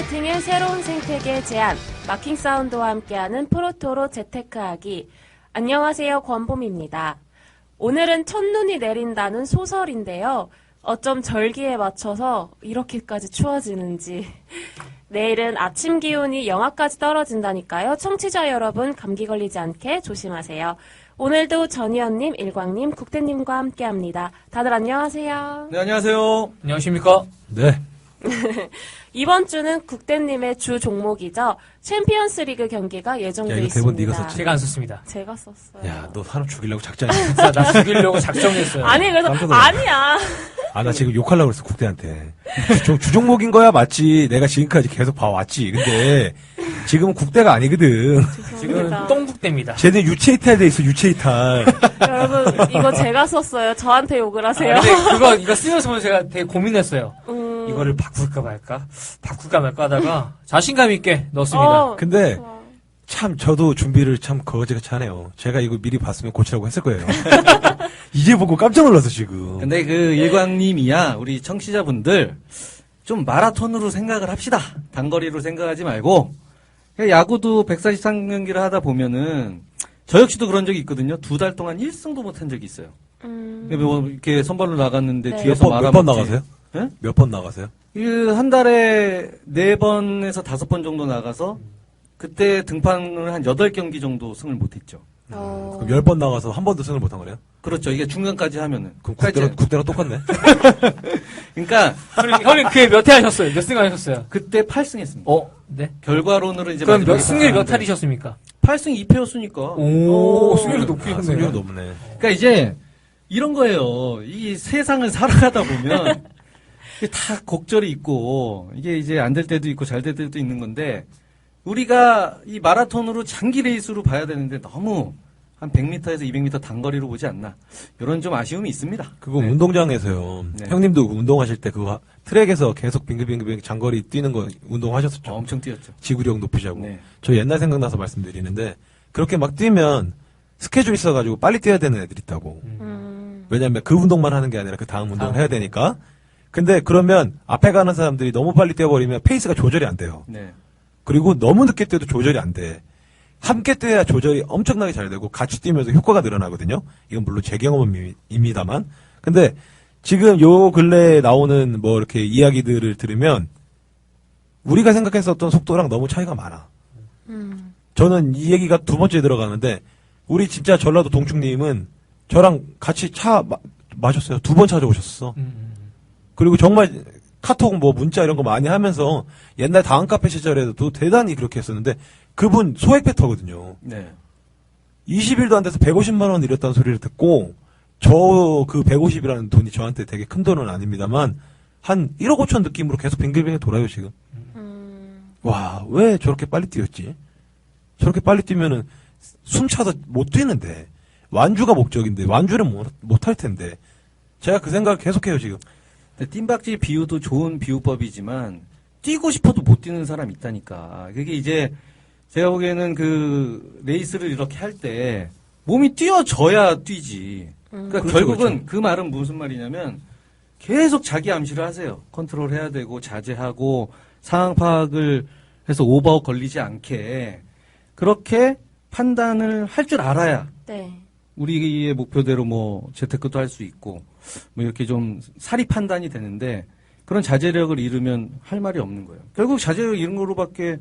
마케팅의 새로운 생태계 제안, 마킹 사운드와 함께하는 프로토로 재테크하기. 안녕하세요, 권봄입니다. 오늘은 첫눈이 내린다는 소설인데요. 어쩜 절기에 맞춰서 이렇게까지 추워지는지. 내일은 아침 기온이 영하까지 떨어진다니까요. 청취자 여러분 감기 걸리지 않게 조심하세요. 오늘도 전희연님, 일광님, 국대님과 함께합니다. 다들 안녕하세요. 네, 안녕하세요. 안녕하십니까? 네. 이번 주는 국대님의 주 종목이죠. 챔피언스 리그 경기가 예정돼 야, 이거 있습니다. 대본 네가 썼지? 제가 안 썼습니다. 제가 썼어요. 야, 너 사람 죽이려고 작정했어. 진짜 나 죽이려고 작정했어요. 아니 그래서 깜짝 놀랐네. 아니야. 아, 나 지금 욕하려고 그랬어, 국대한테. 주종목인 거야, 맞지. 내가 지금까지 계속 봐왔지. 근데, 지금은 국대가 아니거든. 지금 죄송합니다. 똥국대입니다. 쟤는 유체이탈 돼 있어, 유체이탈. 여러분 이거 제가 썼어요. 저한테 욕을 하세요. 근데 이거 쓰면서 보면 제가 되게 고민했어요. 음. 이거를 바꿀까 말까? 바꿀까 말까 하다가 자신감 있게 넣었습니다. 근데, 좋아. 참, 저도 준비를 참 거지같이 하네요. 제가 이거 미리 봤으면 고치라고 했을 거예요. 이제 보고 깜짝 놀랐어, 지금. 근데 그 일광님이야 우리 청취자분들 좀 마라톤으로 생각을 합시다. 단거리로 생각하지 말고 야구도 143경기를 하다 보면은 저 역시도 그런 적이 있거든요. 2달 동안 1승도 못한 적이 있어요. 뭐 이렇게 선발로 나갔는데 네. 뒤에서 몇 번 말아먹지. 나가세요? 네? 몇 번 나가세요? 한 달에 4번에서 5번 정도 나가서 그때 등판을 한 8경기 정도 승을 못했죠. 그럼 10번 나가서 한 번도 승을 못한 거래요? 그렇죠. 이게 중간까지 하면은. 그럼 그러니까 국대랑 똑같네? 그러니까 형님 그게 몇 회 하셨어요? 몇 승 하셨어요? 그때 8승했습니다. 네. 결과론으로 이제 그럼 마지막에 승률 몇 나가는데 할이셨습니까? 8승 2패였으니까. 오, 승률이 높으셨네요. 승률이 높네. 그러니까 이제 이런 거예요. 이 세상을 살아가다 보면 이게 다 곡절이 있고 이게 이제 안 될 때도 있고 잘 될 때도 있는 건데 우리가 이 마라톤으로 장기 레이스로 봐야 되는데 너무 한 100m에서 200m 단거리로 보지 않나. 이런 좀 아쉬움이 있습니다. 그거 네. 운동장에서요. 네. 형님도 운동하실 때 그거 트랙에서 계속 빙글빙글 장거리 뛰는 거 운동하셨었죠? 엄청 뛰었죠. 지구력 높이자고. 네. 저 옛날 생각나서 말씀드리는데 그렇게 막 뛰면 스케줄 있어가지고 빨리 뛰어야 되는 애들 있다고. 왜냐면 그 운동만 하는 게 아니라 그 다음 운동을 해야 되니까. 근데 그러면 앞에 가는 사람들이 너무 빨리 뛰어버리면 페이스가 조절이 안 돼요. 네. 그리고 너무 늦게 뛰어도 조절이 안 돼. 함께 뛰어야 조절이 엄청나게 잘 되고 같이 뛰면서 효과가 늘어나거든요. 이건 물론 제 경험입니다만. 근데 지금 요 근래에 나오는 뭐 이렇게 이야기들을 들으면 우리가 생각했었던 속도랑 너무 차이가 많아. 저는 이 얘기가 두 번째 들어가는데 우리 진짜 전라도 동충님은 저랑 같이 차 마셨어요. 2번 찾아오셨어. 그리고 정말 카톡 뭐 문자 이런 거 많이 하면서 옛날 다음 카페 시절에도 대단히 그렇게 했었는데 그분 소액 패터거든요. 네. 20일도 안 돼서 150만 원 잃었다는 소리를 듣고 저 그 150이라는 돈이 저한테 되게 큰 돈은 아닙니다만 한 1억 5천 느낌으로 계속 빙글빙글 돌아요 지금. 와, 왜 저렇게 빨리 뛰었지? 저렇게 빨리 뛰면은 숨차서 못 뛰는데 완주가 목적인데 완주는 못 할 텐데 제가 그 생각을 계속해요 지금. 뜀박질 비유도 좋은 비유법이지만 뛰고 싶어도 못 뛰는 사람이 있다니까. 그게 이제 제가 보기에는 그 레이스를 이렇게 할 때 몸이 뛰어져야 뛰지. 그러니까 그렇죠, 결국은 그렇죠. 그 말은 무슨 말이냐면 계속 자기 암시를 하세요. 컨트롤 해야 되고 자제하고 상황 파악을 해서 오버아웃 걸리지 않게 그렇게 판단을 할 줄 알아야 네. 우리의 목표대로 뭐 재테크도 할 수 있고 뭐 이렇게 좀 사리 판단이 되는데 그런 자제력을 잃으면 할 말이 없는 거예요. 결국 자제력 잃은 거로밖에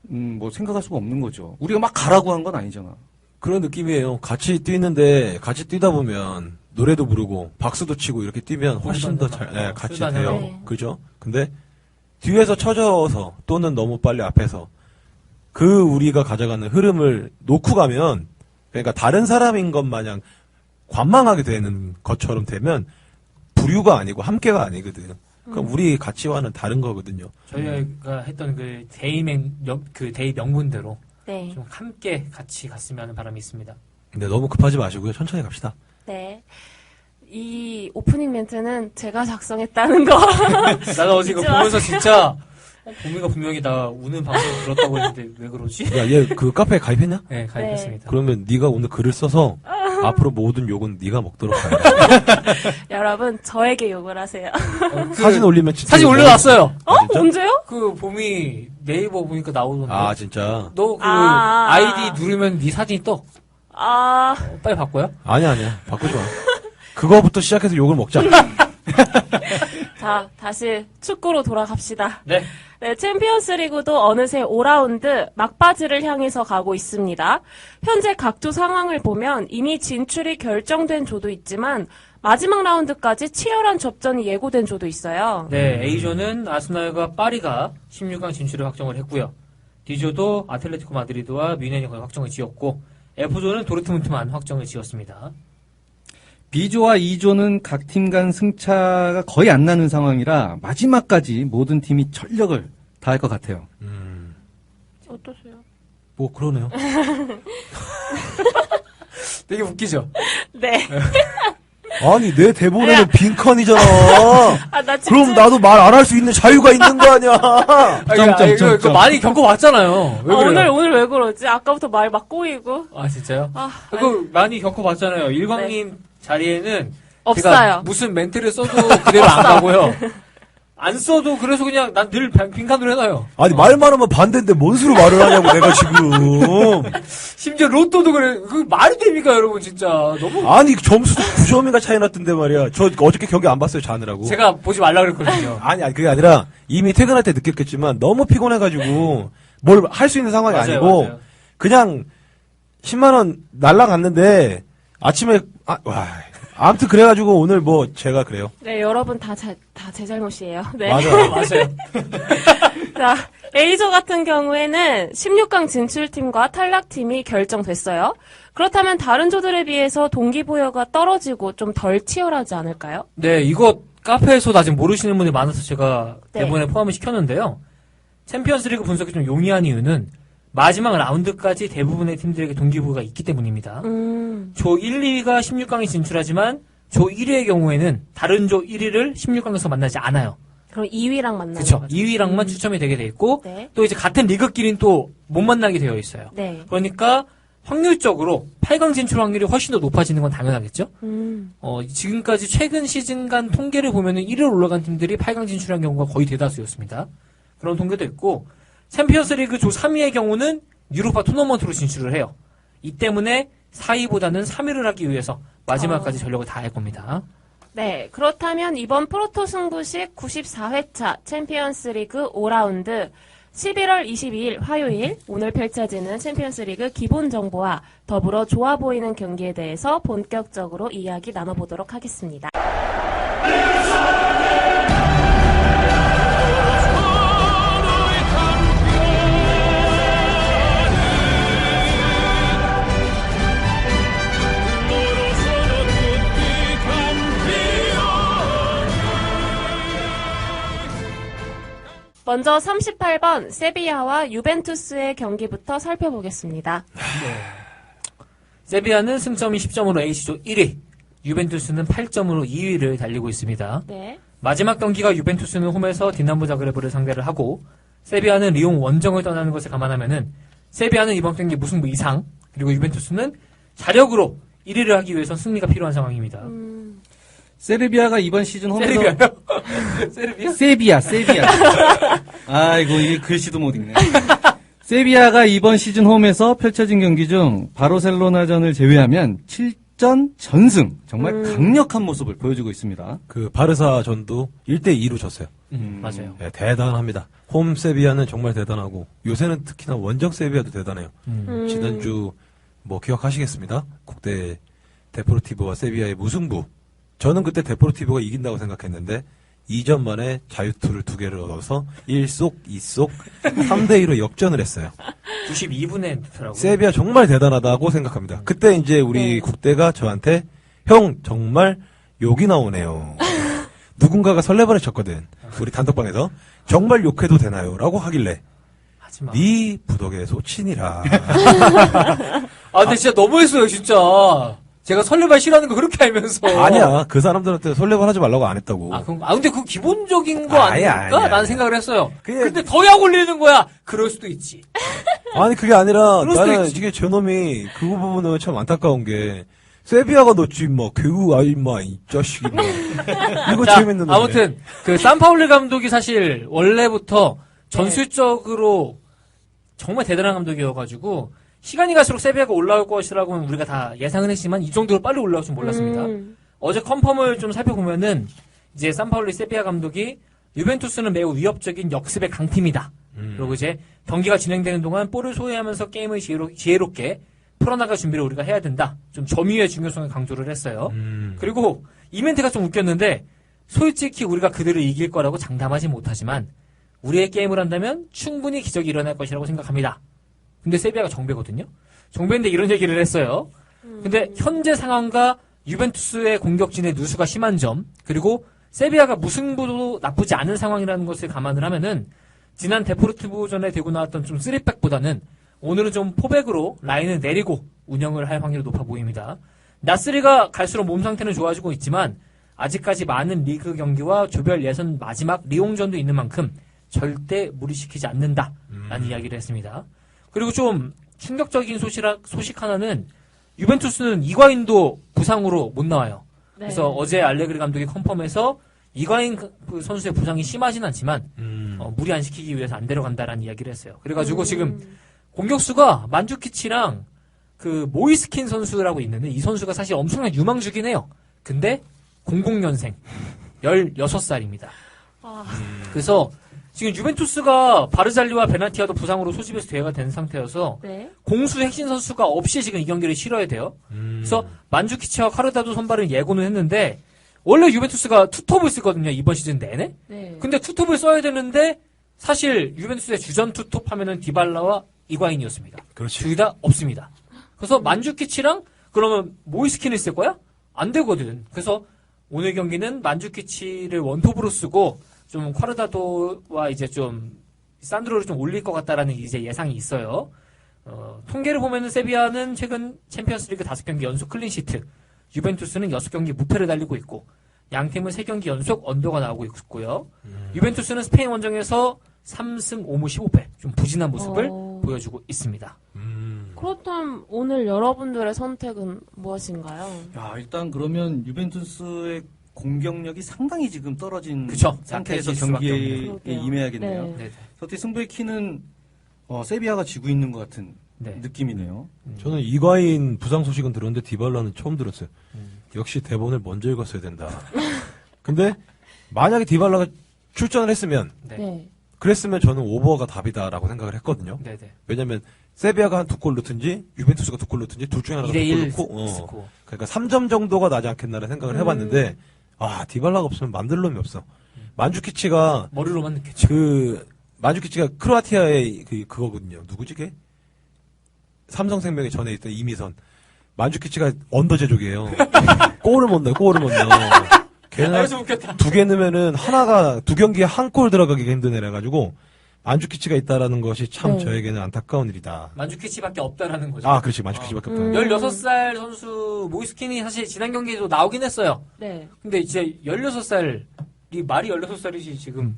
뭐 생각할 수가 없는 거죠. 우리가 막 가라고 한 건 아니잖아. 그런 느낌이에요. 같이 뛰는데 같이 뛰다 보면 노래도 부르고 박수도 치고 이렇게 뛰면 훨씬 더 잘 같이 수다녀. 돼요. 네. 그죠? 근데 뒤에서 쳐져서 또는 너무 빨리 앞에서 그 우리가 가져가는 흐름을 놓고 가면 그러니까 다른 사람인 것 마냥 관망하게 되는 것처럼 되면 부류가 아니고 함께가 아니거든. 그럼 우리 가치와는 다른 거거든요. 저희가 했던 그 데이 명분대로 네. 좀 함께 같이 갔으면 하는 바람이 있습니다. 근데 너무 급하지 마시고요. 천천히 갑시다. 네. 이 오프닝 멘트는 제가 작성했다는 거. 나도 어제 이거 잊지 마. 보면서 진짜 보미가 분명히 나 우는 방송 들었다고 했는데 왜 그러지? 야, 얘 그 카페에 가입했냐? 네, 가입했습니다. 그러면 네가 오늘 글을 써서 앞으로 모든 욕은 네가 먹도록 하라. 여러분, 저에게 욕을 하세요. 사진 올리면 진짜 사진 욕 올려놨어요. 아, 진짜? 언제요? 그 봄이 네이버 보니까 나오던데. 아 진짜? 너 그 아. 아이디 누르면 네 사진이 떠. 빨리 바꿔요? 아니야 바꾸지 마. 그거부터 시작해서 욕을 먹자. 자, 다시 축구로 돌아갑시다. 네. 네, 챔피언스 리그도 어느새 5라운드 막바지를 향해서 가고 있습니다. 현재 각조 상황을 보면 이미 진출이 결정된 조도 있지만 마지막 라운드까지 치열한 접전이 예고된 조도 있어요. 네, A조는 아스날과 파리가 16강 진출을 확정을 했고요. D조도 아틀레티코 마드리드와 뮌헨이 거의 확정을 지었고, F조는 도르트문트만 확정을 지었습니다. B조와 E조는 각 팀 간 승차가 거의 안 나는 상황이라 마지막까지 모든 팀이 전력을 다할 것 같아요. 어떠세요? 뭐 그러네요. 되게 웃기죠? 네. 아니 내 대본에는 빈칸이잖아. 아, 나 진짜. 그럼 나도 말 안 할 수 있는 자유가 있는 거 아니야. 이거 많이 겪어봤잖아요. 왜 그래요? 오늘 왜 그러지? 아까부터 말 막 꼬이고. 아, 진짜요? 아, 그거 많이 겪어봤잖아요. 일광님 자리에는 없어요. 제가 무슨 멘트를 써도 그대로 안 가고요. 안 써도 그래서 그냥 난 늘 빈칸으로 해놔요. 아니 말만 하면 반대인데 뭔 수로 말을 하냐고 내가 지금. 심지어 로또도 그래. 그 말이 됩니까, 여러분, 진짜. 너무. 아니 점수도 9점인가 차이 났던데 말이야. 저 어저께 경기 안 봤어요 자느라고. 제가 보지 말라 그랬거든요. 아니 그게 아니라 이미 퇴근할 때 느꼈겠지만 너무 피곤해가지고 뭘 할 수 있는 상황이 맞아요, 아니고 맞아요. 그냥 10만 원 날라갔는데 아침에 아무튼 그래가지고 오늘 뭐 제가 그래요. 네, 여러분 다 제 잘못이에요. 네. 맞아요. 맞아요. 자, A조 같은 경우에는 16강 진출팀과 탈락팀이 결정됐어요. 그렇다면 다른 조들에 비해서 동기부여가 떨어지고 좀 덜 치열하지 않을까요? 네, 이거 카페에서도 아직 모르시는 분이 많아서 제가 네. 대본에 포함을 시켰는데요. 챔피언스 리그 분석이 좀 용이한 이유는 마지막 라운드까지 대부분의 팀들에게 동기부여가 있기 때문입니다. 조 1, 2위가 16강에 진출하지만 조 1위의 경우에는 다른 조 1위를 16강에서 만나지 않아요. 그럼 2위랑 만나는 그렇죠. 거죠. 2위랑만 추첨이 되게 돼 있고 네. 또 이제 같은 리그끼리는 또 못 만나게 되어 있어요. 네. 그러니까 확률적으로 8강 진출 확률이 훨씬 더 높아지는 건 당연하겠죠. 지금까지 최근 시즌 간 통계를 보면은 1위로 올라간 팀들이 8강 진출한 경우가 거의 대다수였습니다. 그런 통계도 있고 챔피언스 리그 조 3위의 경우는 유로파 토너먼트로 진출을 해요. 이 때문에 4위보다는 3위를 하기 위해서 마지막까지 전력을 다할 겁니다. 네, 그렇다면 이번 프로토 승부식 94회차 챔피언스 리그 5라운드 11월 22일 화요일 오늘 펼쳐지는 챔피언스 리그 기본 정보와 더불어 좋아 보이는 경기에 대해서 본격적으로 이야기 나눠보도록 하겠습니다. 먼저 38번 세비야와 유벤투스의 경기부터 살펴보겠습니다. 세비야는 승점이 10점으로 A조 1위, 유벤투스는 8점으로 2위를 달리고 있습니다. 네. 마지막 경기가 유벤투스는 홈에서 디나모 자그레브를 상대를 하고 세비야는 리옹 원정을 떠나는 것을 감안하면은 세비야는 이번 경기 무승부 이상, 그리고 유벤투스는 자력으로 1위를 하기 위해선 승리가 필요한 상황입니다. 세르비아가 이번 시즌 홈에서 세르비아요? 세르비아? 세비야. 아이고 이게 글씨도 못 읽네. 세비야가 이번 시즌 홈에서 펼쳐진 경기 중 바르셀로나전을 제외하면 7전 전승. 정말 강력한 모습을 보여주고 있습니다. 그 바르사 전도 1대2로 졌어요. 맞아요. 네, 대단합니다. 홈 세비야는 정말 대단하고 요새는 특히나 원정 세비야도 대단해요. 지난주 뭐 기억하시겠습니다. 국대 데포르티보와 세비야의 무승부. 저는 그때 데포르티보가 이긴다고 생각했는데 2전 만에 자유투를 2개를 얻어서 1속, 2속, 3대2로 역전을 했어요. 92분에 넣더라고요. 세비야 정말 대단하다고 생각합니다. 그때 이제 우리 국대가 저한테 형 정말 욕이 나오네요. 누군가가 설레발을 쳤거든. 우리 단톡방에서 정말 욕해도 되나요? 라고 하길래 하지마. 네 부덕의 소친이라. 근데 진짜 너무했어요, 진짜. 제가 설레발 싫어하는 거 그렇게 알면서. 아니야. 그 사람들한테 설레발 하지 말라고 안 했다고. 근데 그 기본적인 거 아니야, 아닐까? 아니야. 라는 생각을 했어요. 그게- 근데 더 약 올리는 거야. 그럴 수도 있지. 아니 그게 아니라 그럴 수도 나는 있지. 이게 저놈이 그 부분은 참 안타까운 게 세비야가 넣지 뭐 개구 아이마 이 자식이 뭐. 이거 자, 재밌는 놈이네. 아무튼 그 산파울리 감독이 사실 원래부터 전술적으로 정말 대단한 감독이어가지고 시간이 갈수록 세비야가 올라올 것이라고는 우리가 다 예상은 했지만 이 정도로 빨리 올라올 줄 몰랐습니다. 어제 컨펌을 좀 살펴보면은 이제 산파울리 세비야 감독이 유벤투스는 매우 위협적인 역습의 강팀이다. 그리고 이제 경기가 진행되는 동안 볼을 소유하면서 게임을 지혜롭게 풀어나갈 준비를 우리가 해야 된다. 좀 점유의 중요성을 강조를 했어요. 그리고 이벤트가 좀 웃겼는데 솔직히 우리가 그들을 이길 거라고 장담하지 못하지만 우리의 게임을 한다면 충분히 기적이 일어날 것이라고 생각합니다. 근데 세비야가 정배거든요. 정배인데 이런 얘기를 했어요. 근데 현재 상황과 유벤투스의 공격진의 누수가 심한 점, 그리고 세비야가 무승부도 나쁘지 않은 상황이라는 것을 감안을 하면은 지난 데포르티보전에 되고 나왔던 좀 3백보다는 오늘은 좀 포백으로 라인을 내리고 운영을 할 확률이 높아 보입니다. 나스리가 갈수록 몸 상태는 좋아지고 있지만 아직까지 많은 리그 경기와 조별 예선 마지막 리옹전도 있는 만큼 절대 무리시키지 않는다라는 이야기를 했습니다. 그리고 좀 충격적인 소식 하나는 유벤투스는 이과인도 부상으로 못 나와요. 네. 그래서 어제 알레그리 감독이 컨펌해서 이과인 그 선수의 부상이 심하진 않지만 무리 안 시키기 위해서 안 데려간다라는 이야기를 했어요. 그래가지고 지금 공격수가 만주키치랑 그 모이스킨 선수라고 있는데 이 선수가 사실 엄청난 유망주긴 해요. 근데 00년생 16살입니다. 그래서 지금 유벤투스가 바르잘리와 베나티아도 부상으로 소집해서 대회가 된 상태여서 네. 공수 핵심 선수가 없이 지금 이 경기를 치러야 돼요. 그래서 만주키치와 카르다도 선발은 예고는 했는데 원래 유벤투스가 투톱을 쓰거든요. 이번 시즌 내내. 네. 근데 투톱을 써야 되는데 사실 유벤투스의 주전 투톱 하면은 디발라와 이과인이었습니다. 그렇지. 둘 다 없습니다. 그래서 만주키치랑 그러면 모이스킨을 쓸 거야? 안 되거든. 그래서 오늘 경기는 만주키치를 원톱으로 쓰고 좀 콰르다도와 이제 좀 산드로를 좀 올릴 것 같다라는 이제 예상이 있어요. 통계를 보면은 세비야는 최근 챔피언스리그 5경기 연속 클린시트, 유벤투스는 6경기 무패를 달리고 있고 양 팀은 3경기 연속 언더가 나오고 있고요. 유벤투스는 스페인 원정에서 3승 5무 15패 좀 부진한 모습을 보여주고 있습니다. 그렇다면 오늘 여러분들의 선택은 무엇인가요? 야, 일단 그러면 유벤투스의 공격력이 상당히 지금 떨어진 그쵸. 상태에서 약해질 수밖에 경기에 없네요. 임해야겠네요. 네. 네. 어떻게 승부의 키는 세비야가 지고 있는 것 같은 네. 느낌이네요. 저는 이과인 부상 소식은 들었는데 디발라는 처음 들었어요. 역시 대본을 먼저 읽었어야 된다. 근데 만약에 디발라가 출전을 했으면 네. 네. 그랬으면 저는 오버가 답이다라고 생각을 했거든요. 네. 네. 왜냐면 세비야가 한 2골 넣든지 유벤투스가 2골 넣든지 둘 중에 하나가 2대1 2골 넣고 스코어. 그러니까 3점 정도가 나지 않겠나라는 생각을 해봤는데 디발라가 없으면 만들 놈이 없어. 만주키치가 머리로만 느꼈죠. 만주키치가 크로아티아의 그거거든요. 누구지 걔? 삼성생명에 전에 있던 이미선. 만주키치가 언더 제조기예요. 골을 못 넣어. 걔는 여기서 웃겼다. 2개 넣으면은 하나가 2경기에 한 골 들어가기가 힘든 애라 가지고 만주키치가 있다라는 것이 참 네. 저에게는 안타까운 일이다. 만주키치밖에 없다라는 거죠. 그렇지. 만주키치밖에 없다. 16살 선수 모이스킨이 사실 지난 경기에도 나오긴 했어요. 네. 근데 이제 16살이 말이 16살이지 지금.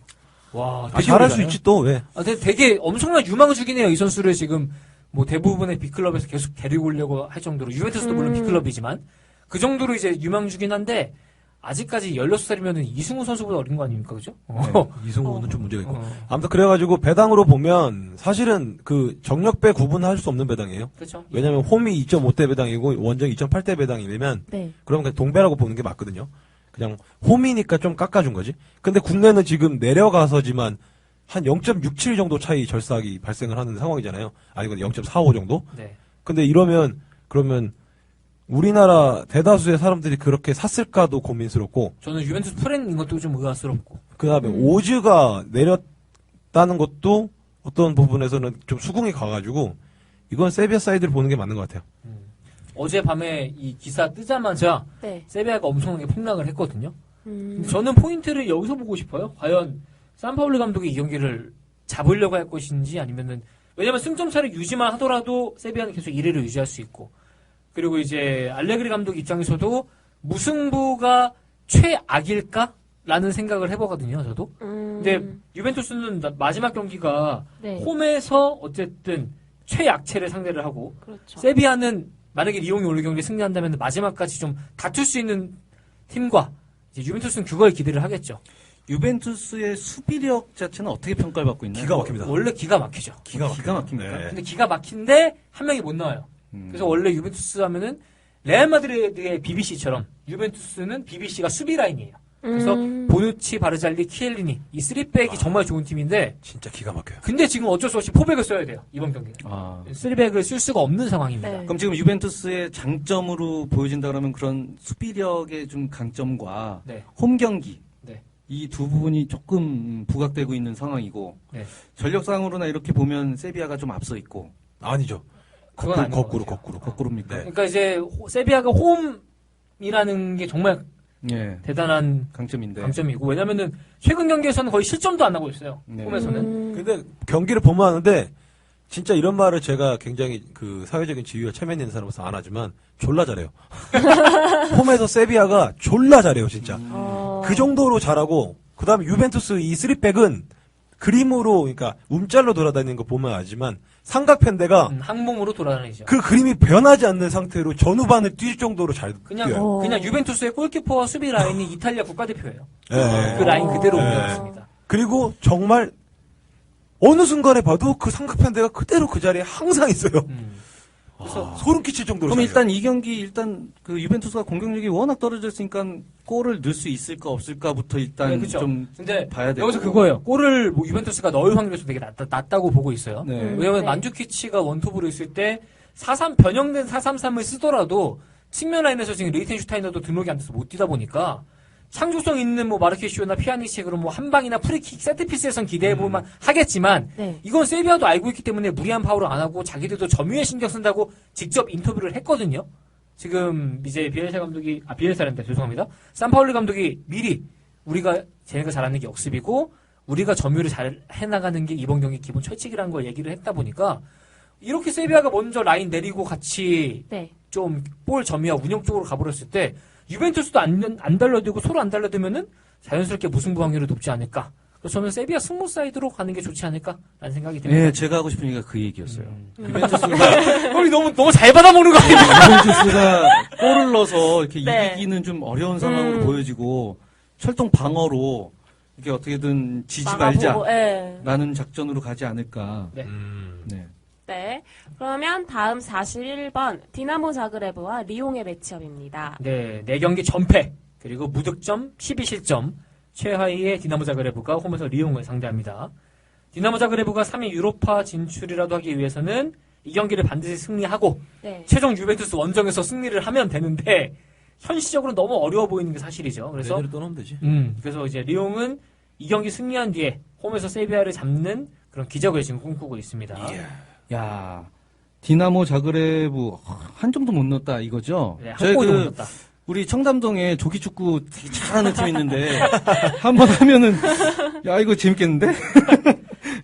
와, 되게 잘할 수 어리잖아요. 있지 또 왜? 되게 엄청난 유망주긴 해요. 이 선수를 지금 뭐 대부분의 빅클럽에서 계속 데리고 오려고 할 정도로 유벤투스도 물론 빅클럽이지만 그 정도로 이제 유망주긴 한데 아직까지 16살이면은 이승우 선수보다 어린 거 아닙니까? 그죠? 이승우는 좀 문제가 있고. 아무튼 그래가지고 배당으로 보면 사실은 그 정력배 구분할 수 없는 배당이에요. 그렇죠. 왜냐면 홈이 2.5대 배당이고 원정 2.8대 배당이면 네. 그러면 그냥 동배라고 보는 게 맞거든요. 그냥 홈이니까 좀 깎아준 거지. 근데 국내는 지금 내려가서지만 한 0.67 정도 차이 절삭이 발생을 하는 상황이잖아요. 아니면 0.45 정도? 네. 근데 그러면 우리나라 대다수의 사람들이 그렇게 샀을까도 고민스럽고, 저는 유벤투스 프렌인 것도 좀 의아스럽고. 그 다음에 오즈가 내렸다는 것도 어떤 부분에서는 좀 수긍이 가가지고, 이건 세비야 사이드를 보는 게 맞는 것 같아요. 어젯밤에 이 기사 뜨자마자 네. 세비야가 엄청나게 폭락을 했거든요. 근데 저는 포인트를 여기서 보고 싶어요. 과연 산파울리 감독이 이 경기를 잡으려고 할 것인지 아니면은 왜냐면 승점 차를 유지만 하더라도 세비야는 계속 1위를 유지할 수 있고 그리고 이제 알레그리 감독 입장에서도 무승부가 최악일까라는 생각을 해보거든요. 저도. 근데 유벤투스는 마지막 경기가 네. 홈에서 어쨌든 최약체를 상대를 하고 그렇죠. 세비야는 만약에 리옹이 오늘 경기에 승리한다면 마지막까지 좀 다툴 수 있는 팀과 이제 유벤투스는 그걸 기대를 하겠죠. 유벤투스의 수비력 자체는 어떻게 평가를 받고 있나요? 기가 막힙니다. 원래 기가 막히죠. 기가 막힙니까? 네. 근데 기가 막힌데 한 명이 못 나와요. 그래서 원래 유벤투스 하면은 레알 마드리드의 BBC처럼 유벤투스는 BBC가 수비 라인이에요. 그래서 보누치, 바르잘리, 키엘리니 이 3백이 정말 좋은 팀인데 진짜 기가 막혀요. 근데 지금 어쩔 수 없이 4백을 써야 돼요. 이번 경기는. 아. 3백을 쓸 수가 없는 상황입니다. 네. 그럼 지금 유벤투스의 장점으로 보여진다 그러면 그런 수비력의 좀 강점과 네. 홈 경기 네. 이 두 부분이 조금 부각되고 있는 상황이고 네. 전력상으로나 이렇게 보면 세비야가 좀 앞서 있고 아니죠. 그건 아닌 것 거꾸로. 거꾸로입니까? 네. 그러니까 이제 세비야가 홈이라는 게 정말 예. 대단한 강점인데. 강점이고 왜냐면은 최근 경기에서는 거의 실점도 안 나고 있어요. 네. 홈에서는. 근데 경기를 보면 하는데 진짜 이런 말을 제가 굉장히 그 사회적인 지위와 체면 있는 사람으로서 안 하지만 졸라 잘해요. 홈에서 세비야가 졸라 잘해요, 진짜. 그 정도로 잘하고 그다음에 유벤투스 이 3백은 그림으로 그러니까 움짤로 돌아다니는 거 보면 알지만 삼각편대가 항몸으로 돌아다니죠. 그 그림이 변하지 않는 상태로 전후반을 뛸 정도로 잘 그냥 뛰어요. 그냥 유벤투스의 골키퍼와 수비 라인이 이탈리아 국가대표예요. 예. 그 라인 그대로 네. 옮겨놨습니다. 그리고 정말 어느 순간에 봐도 그 삼각편대가 그대로 그 자리에 항상 있어요. 그래서 소름 끼칠 정도로. 그럼 잘해요. 일단 이 경기 일단 그 유벤투스가 공격력이 워낙 떨어졌으니까 골을 넣을 수 있을까 없을까부터 일단 네, 그쵸. 좀 근데 봐야 되고. 여기서 그거예요. 골을 뭐 유벤투스가 넣을 확률이 되게 낮다고 보고 있어요. 네. 왜냐면 네. 만주키치가 원톱으로 있을 때 4-3 변형된 4-3-3을 쓰더라도 측면 라인에서 지금 레이텐슈타이너도 등록이 안 돼서 못 뛰다 보니까 창조성 있는 뭐 마르케시오나 피아니치로 뭐 한 방이나 프리킥 세트피스에선 기대해보면 하겠지만 네. 이건 세비야도 알고 있기 때문에 무리한 파울을 안 하고 자기들도 점유에 신경 쓴다고 직접 인터뷰를 했거든요. 지금 이제 비엘사란다 죄송합니다. 산파울리 감독이 미리 우리가 쟤네가 잘하는 게 역습이고 우리가 점유를 잘 해나가는 게 이번 경기 기본 철칙이라는 걸 얘기를 했다 보니까 이렇게 세비야가 먼저 라인 내리고 같이 네. 좀 볼 점유와 운영 쪽으로 가버렸을 때 유벤투스도 안 달려들고 서로 안 달려들면은 자연스럽게 무승부 확률이 높지 않을까. 그래서 저는 세비야 승부 사이드로 가는 게 좋지 않을까라는 생각이 듭니다. 예, 제가 하고 싶은 얘기가 그 얘기였어요. 유벤투스가 우리 너무 잘 받아먹는 거 아닙니까? 유벤투스가 골을 넣어서 이렇게 네. 이기기는 좀 어려운 상황으로 보여지고 철통 방어로 이렇게 어떻게든 지지 막아보고, 예. 말자라는 작전으로 가지 않을까. 네. 네. 네. 그러면 다음 41번 디나모 자그레브와 리옹의 매치업입니다. 네, 4경기 전패 그리고 무득점 12실점 최하위의 디나모 자그레브가 홈에서 리옹을 상대합니다. 디나모 자그레브가 3위 유로파 진출이라도 하기 위해서는 이 경기를 반드시 승리하고 네. 최종 유벤투스 원정에서 승리를 하면 되는데 현실적으로 너무 어려워 보이는 게 사실이죠. 그래서 내년에 또 넣으면 되지. 그래서 이제 리옹은 이 경기 승리한 뒤에 홈에서 세비야를 잡는 그런 기적을 지금 꿈꾸고 있습니다. 야, 디나모 자그레브 한 점도 못 넣었다 이거죠? 네, 저희 한 골도 못 넣었다. 우리 청담동에 조기 축구 되게 잘하는 팀 있는데 한 번 하면은 야 이거 재밌겠는데?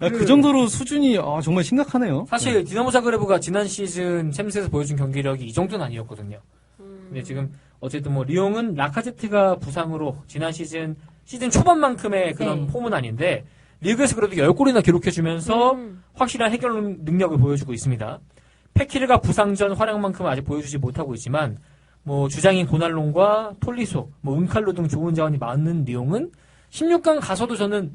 야, 그 정도로 수준이 정말 심각하네요. 사실 디나모 자그레브가 지난 시즌 챔스에서 보여준 경기력이 이 정도는 아니었거든요. 근데 지금 어쨌든 뭐 리옹은 라카제트가 부상으로 지난 시즌 초반만큼의 그런 네. 폼은 아닌데 리그에서 그래도 10골이나 기록해주면서 확실한 해결 능력을 보여주고 있습니다. 페키르가 부상 전 활약만큼은 아직 보여주지 못하고 있지만 뭐 주장인 고날론과 톨리소, 뭐 은칼로 등 좋은 자원이 많은 리옹은 16강 가서도 저는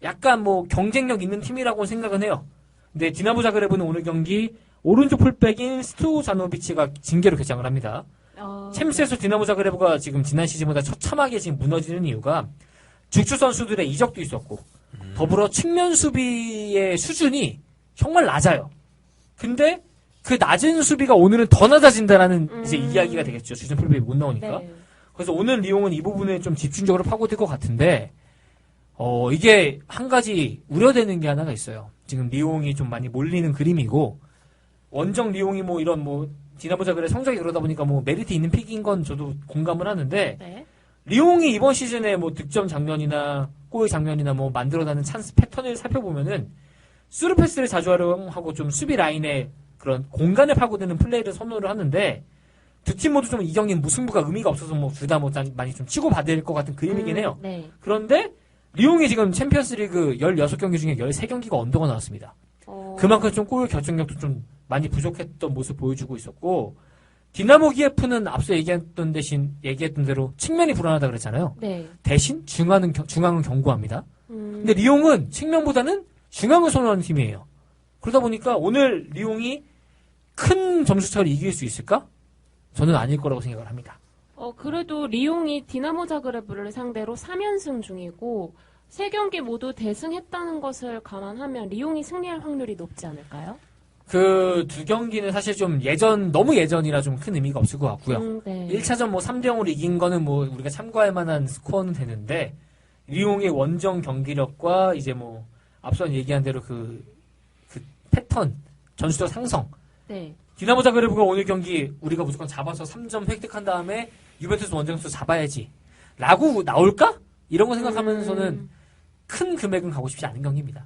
약간 뭐 경쟁력 있는 팀이라고 생각은 해요. 근데 디나모 자그레브는 오늘 경기 오른쪽 풀백인 스토자노비치가 징계로 개장을 합니다. 챔스에서 디나모 자그레브가 지금 지난 시즌보다 처참하게 지금 무너지는 이유가 죽주 선수들의 이적도 있었고 더불어 측면 수비의 수준이 정말 낮아요. 근데 그 낮은 수비가 오늘은 더 낮아진다라는 이제 이야기가 되겠죠. 주전 풀백이 못 나오니까. 네. 그래서 오늘 리옹은 이 부분에 좀 집중적으로 파고들 것 같은데 이게 한 가지 우려되는 게 하나가 있어요. 지금 리옹이 좀 많이 몰리는 그림이고 원정 리옹이 뭐 이런 뭐 디나모 자그레브 성적이 그러다 보니까 뭐 메리트 있는 픽인 건 저도 공감을 하는데 네. 리옹이 이번 시즌에 뭐 득점 장면이나 골 장면이나 뭐 만들어내는 찬스 패턴을 살펴보면은 스루 패스를 자주 활용하고 좀 수비 라인에 그런 공간을 파고드는 플레이를 선호를 하는데 두 팀 모두 좀 이 경기는 무승부가 의미가 없어서 뭐 둘 다 뭐 많이 좀 치고받을 것 같은 그림이긴 해요. 네. 그런데 리옹이 지금 챔피언스리그 16경기 중에 13경기가 언더가 나왔습니다. 어. 그만큼 좀 골 결정력도 좀 많이 부족했던 모습 보여주고 있었고 디나모 키예프는 앞서 얘기했던 대로 측면이 불안하다 그랬잖아요. 네. 대신 중앙은 견고합니다. 근데 리옹은 측면보다는 중앙을 선호하는 팀이에요. 그러다 보니까 오늘 리옹이 큰 점수차를 이길 수 있을까? 저는 아닐 거라고 생각을 합니다. 그래도 리옹이 디나모 자그레브를 상대로 3연승 중이고 3경기 모두 대승했다는 것을 감안하면 리옹이 승리할 확률이 높지 않을까요? 그 두 경기는 사실 좀 너무 예전이라 좀 큰 의미가 없을 것 같고요. 네. 1차전 뭐 3대0으로 이긴 거는 뭐 우리가 참고할 만한 스코어는 되는데, 리옹의 원정 경기력과 이제 뭐 앞서 얘기한 대로 그 패턴, 전술적 상성. 네. 디나모 자그레브가 오늘 경기 우리가 무조건 잡아서 3점 획득한 다음에 유벤투스 원정에서 잡아야지 라고 나올까? 이런 거 생각하면서는 큰 금액은 가고 싶지 않은 경기입니다.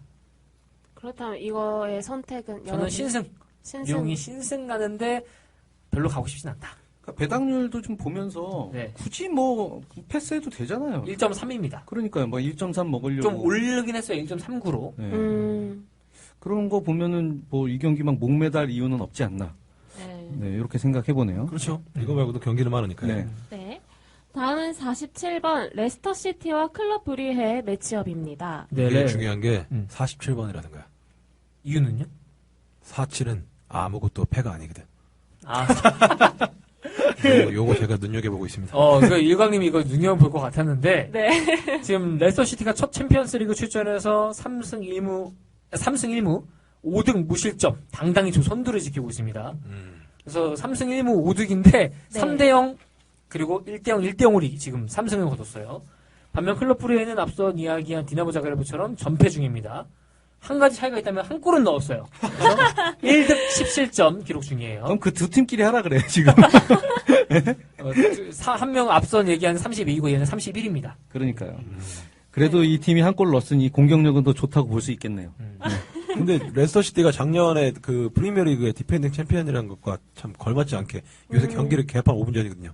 그렇다면 이거의 선택은 저는 신승. 리옹이 신승 가는데 별로 가고 싶진 않다. 그러니까 배당률도 좀 보면서 네. 굳이 뭐 패스해도 되잖아요. 1.3입니다. 그러니까 뭐 1.3 먹으려고 좀 오르긴 했어요. 1.39로. 네. 그런 거 보면은 뭐 이 경기 막 목매달 이유는 없지 않나. 네. 네, 이렇게 생각해 보네요. 그렇죠. 이거 말고도 경기는 많으니까요. 네. 네. 다음은 47번 레스터 시티와 클럽 브리헤의 매치업입니다. 이게 중요한 게 음. 47번이라는 거야. 이유는요? 47은 아무것도 패가 아니거든. 아, 요거 제가 눈여겨보고 있습니다. 그 일광님이 이거 눈여볼 것 같았는데, 네. 지금 레스터 시티가 첫 챔피언스 리그 출전해서 3승 1무, 5등 무실점, 당당히 저 선두를 지키고 있습니다. 그래서 3승 1무 5득인데, 네. 3대0, 그리고 1대0, 1대0으로 지금 3승을 거뒀어요. 반면 클럽 브리헤는 앞서 이야기한 디나모 자그레브처럼 전패 중입니다. 한 가지 차이가 있다면 한 골은 넣었어요. 그래서 1득 17점 기록 중이에요. 그럼 그 두 팀끼리 하라 그래 지금. 한 명 앞선 얘기한 32이고 얘는 31입니다. 그러니까요. 그래도 이 팀이 한 골 넣었으니 공격력은 더 좋다고 볼 수 있겠네요. 근데 레스터 시티가 작년에 그 프리미어리그의 디펜딩 챔피언이라는 것과 참 걸맞지 않게 요새 경기를 개판 5분 전이거든요.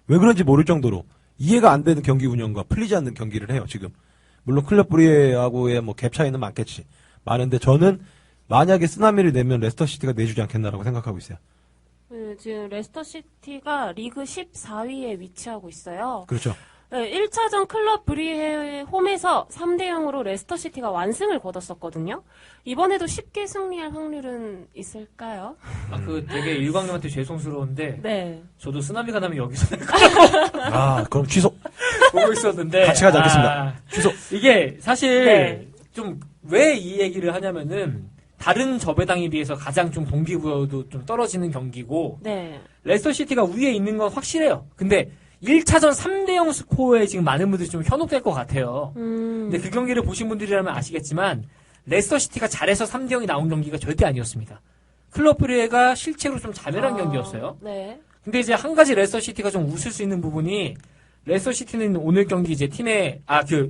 왜 그런지 모를 정도로 이해가 안 되는 경기 운영과 풀리지 않는 경기를 해요, 지금. 물론 클럽 브리에하고의 뭐 갭 차이는 많겠지. 많은데 저는 만약에 쓰나미를 내면 레스터 시티가 내주지 않겠나라고 생각하고 있어요. 지금 레스터 시티가 리그 14위에 위치하고 있어요. 그렇죠. 네, 1차전 클럽 브리헤 홈에서 3대0으로 레스터 시티가 완승을 거뒀었거든요. 이번에도 쉽게 승리할 확률은 있을까요? 되게 일광님한테 죄송스러운데, 네. 저도 쓰나미가 나면 여기서 그럼 취소. 보고 있었는데. 같이 가지 않겠습니다. 취소. 이게 사실 네. 좀 왜 이 얘기를 하냐면은 다른 저배당에 비해서 가장 좀 동기부여도 좀 떨어지는 경기고 네. 레스터 시티가 위에 있는 건 확실해요. 근데 1차전 3대0 스코어에 지금 많은 분들이 좀 현혹될 것 같아요. 근데 그 경기를 보신 분들이라면 아시겠지만 레스터 시티가 잘해서 3대0이 나온 경기가 절대 아니었습니다. 클럽 브리헤가 실책으로 좀 자멸한 경기였어요. 네. 근데 이제 한 가지 레스터 시티가 좀 웃을 수 있는 부분이 레스터 시티는 오늘 경기 이제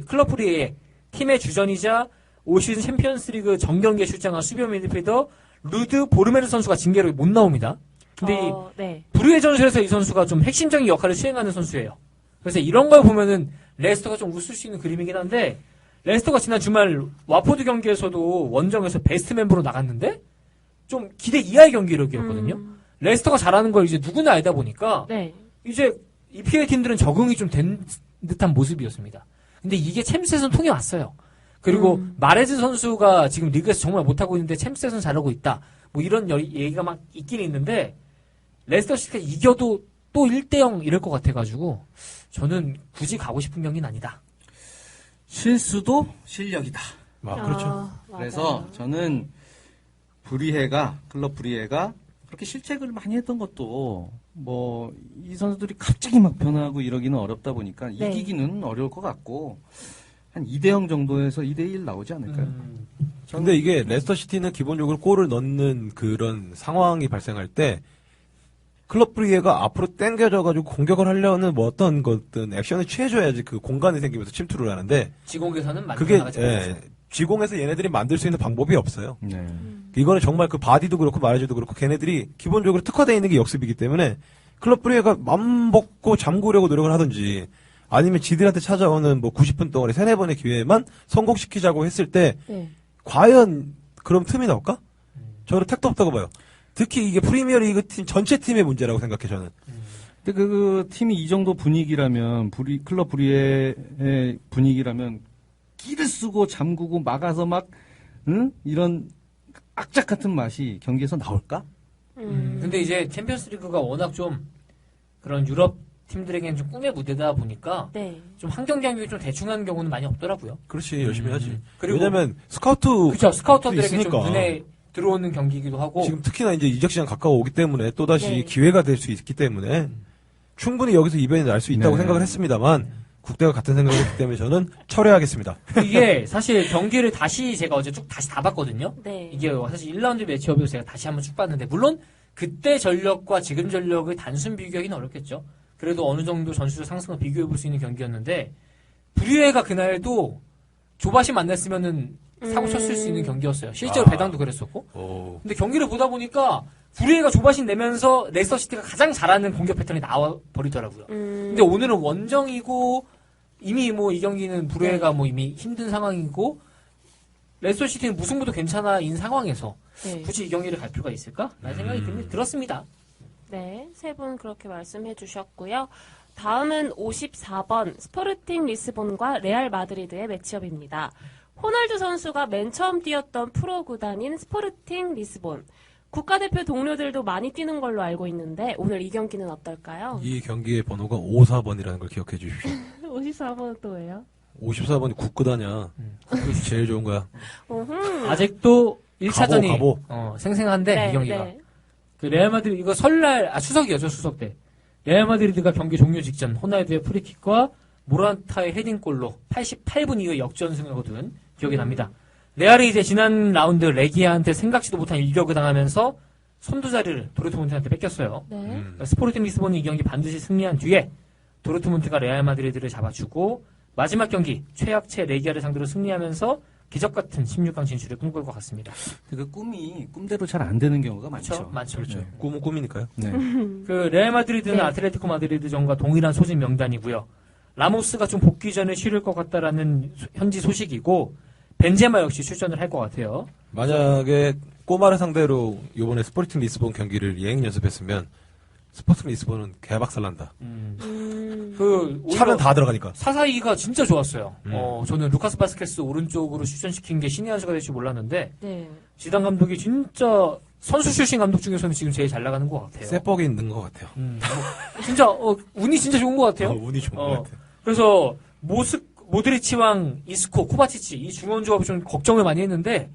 클럽 브리헤의 팀의 주전이자 올 시즌 챔피언스리그 정경기에 출장한 수비형 미드필더 루드 보르메르 선수가 징계로 못 나옵니다. 근데 네. 브리헤 전술에서 이 선수가 좀 핵심적인 역할을 수행하는 선수예요. 그래서 이런 걸 보면은 레스터가 좀 웃을 수 있는 그림이긴 한데 레스터가 지난 주말 와포드 경기에서도 원정에서 베스트 멤버로 나갔는데 좀 기대 이하의 경기력이었거든요. 레스터가 잘하는 걸 이제 누구나 알다 보니까 네. 이제 EPL 팀들은 적응이 좀 된 듯한 모습이었습니다. 근데 이게 챔스에서는 통해 왔어요. 그리고 마레즈 선수가 지금 리그에서 정말 못하고 있는데 챔스에서는 잘하고 있다. 뭐 이런 얘기가 막 있긴 있는데 레스터 시티가 이겨도 또 1대0 이럴 것 같아가지고 저는 굳이 가고 싶은 경기는 아니다. 실수도 실력이다. 그렇죠. 그래서 저는 클럽 브리헤가 그렇게 실책을 많이 했던 것도 뭐 이 선수들이 갑자기 막 변하고 이러기는 어렵다 보니까 네. 이기기는 어려울 것 같고 한 2대0 정도에서 2대1 나오지 않을까요? 근데 이게 레스터 시티는 기본적으로 골을 넣는 그런 상황이 발생할 때 클럽 브리헤가 앞으로 당겨져가지고 공격을 하려는 뭐 어떤 것든 액션을 취해줘야지 그 공간이 생기면서 침투를 하는데 지공에서는 그게 나가지 못해요. 지공에서 얘네들이 만들 수 있는 방법이 없어요. 네. 이거는 정말 그 바디도 그렇고 마레즈도 그렇고 걔네들이 기본적으로 특화되어 있는 게 역습이기 때문에 클럽 브리헤가 맘 먹고 잠그려고 노력을 하든지 아니면 지들한테 찾아오는 뭐 90분 동안에 3-4번의 기회만 성공시키자고 했을 때 네. 과연 그럼 틈이 나올까? 저는 택도 없다고 봐요. 특히 이게 프리미어리그 팀 전체 팀의 문제라고 생각해 저는. 근데 그 팀이 이 정도 분위기라면 클럽 불의의 분위기라면 끼를 쓰고 잠그고 막아서 막 이런 악착 같은 맛이 경기에서 나올까? 근데 이제 챔피언스 리그가 워낙 좀 그런 유럽 팀들에게는 좀 꿈의 무대다 보니까 네. 좀 한 경기 한 경기 좀 대충 하는 경우는 많이 없더라고요. 그렇지 열심히 하지. 그리고 왜냐면 스카우트 그렇죠. 스카우터들에게 좀 있으니까. 눈에 들어오는 경기이기도 하고 지금 특히나 이제 이적 시장 가까워 오기 때문에 또 다시 네. 기회가 될 수 있기 때문에 충분히 여기서 이변이 날 수 있다고 네. 생각을 했습니다만 국대가 같은 생각을 했기 때문에 저는 철회하겠습니다. 이게 사실 경기를 다시 제가 어제 쭉 다시 다 봤거든요. 네. 이게 사실 1라운드 매치업에서 제가 다시 한번 쭉 봤는데 물론 그때 전력과 지금 전력을 단순 비교하기는 어렵겠죠. 그래도 어느 정도 전술적 상승을 비교해 볼 수 있는 경기였는데 불의회가 그날도 조바시 만났으면은 사고 쳤을 수 있는 경기였어요. 실제로 배당도 그랬었고. 근데 경기를 보다 보니까 불의회가 조바시 내면서 레스터시티가 가장 잘하는 공격 패턴이 나와 버리더라고요. 근데 오늘은 원정이고 이미 뭐 이 경기는 불의회가 뭐 이미 힘든 상황이고 레스터시티는 무승부도 괜찮아인 상황에서 네. 굳이 이 경기를 갈 필요가 있을까? 라는 생각이 들었습니다. 네, 세 분 그렇게 말씀해 주셨고요. 다음은 54번 스포르팅 리스본과 레알 마드리드의 매치업입니다. 호날두 선수가 맨 처음 뛰었던 프로 구단인 스포르팅 리스본. 국가대표 동료들도 많이 뛰는 걸로 알고 있는데 오늘 이 경기는 어떨까요? 이 경기의 번호가 54번이라는 걸 기억해 주십시오. 54번은 또 왜요? 54번이 국구다냐. 그것이 제일 좋은 거야. 아직도 1차전이 가보. 생생한데 네, 이 경기가 네. 그 레알 마드리드 이거 설날 추석이었죠 추석 때 레알 마드리드가 경기 종료 직전 호날두의 프리킥과 모라타의 헤딩골로 88분 이후에 역전승을 거둔 기억이 납니다. 레알이 이제 지난 라운드 레기아한테 생각지도 못한 일격을 당하면서 선두 자리를 도르트문트한테 뺏겼어요. 네. 스포르팅 리스본이 이 경기 반드시 승리한 뒤에 도르트문트가 레알 마드리드를 잡아주고 마지막 경기 최약체 레기아를 상대로 승리하면서 기적 같은 16강 진출을 꿈꿀 것 같습니다. 그 꿈이 꿈대로 잘 안 되는 경우가 많죠. 그렇죠? 많죠. 그렇죠. 네. 꿈은 꿈이니까요. 네. 그 레알 마드리드는 네. 아틀레티코 마드리드전과 동일한 소집 명단이고요. 라모스가 좀 복귀전을 치를 것 같다라는 현지 소식이고 벤제마 역시 출전을 할 것 같아요. 만약에 꼬마를 상대로 이번에 스포르팅 리스본 경기를 예행 연습했으면 스포르팅 리스본은 개박살난다. 그 차면 다 들어가니까. 사사이가 진짜 좋았어요. 저는 루카스 바스케스 오른쪽으로 출전시킨 게 신의 한 수가 될지 몰랐는데 네. 지단 감독이 진짜 선수 출신 감독 중에서는 지금 제일 잘 나가는 것 같아요. 쇠뻑이 있는 것 같아요. 진짜 운이 진짜 좋은 것 같아요. 운이 좋은 것 같아요. 그래서 모드리치왕 이스코, 코바치치 이 중원 조합을 좀 걱정을 많이 했는데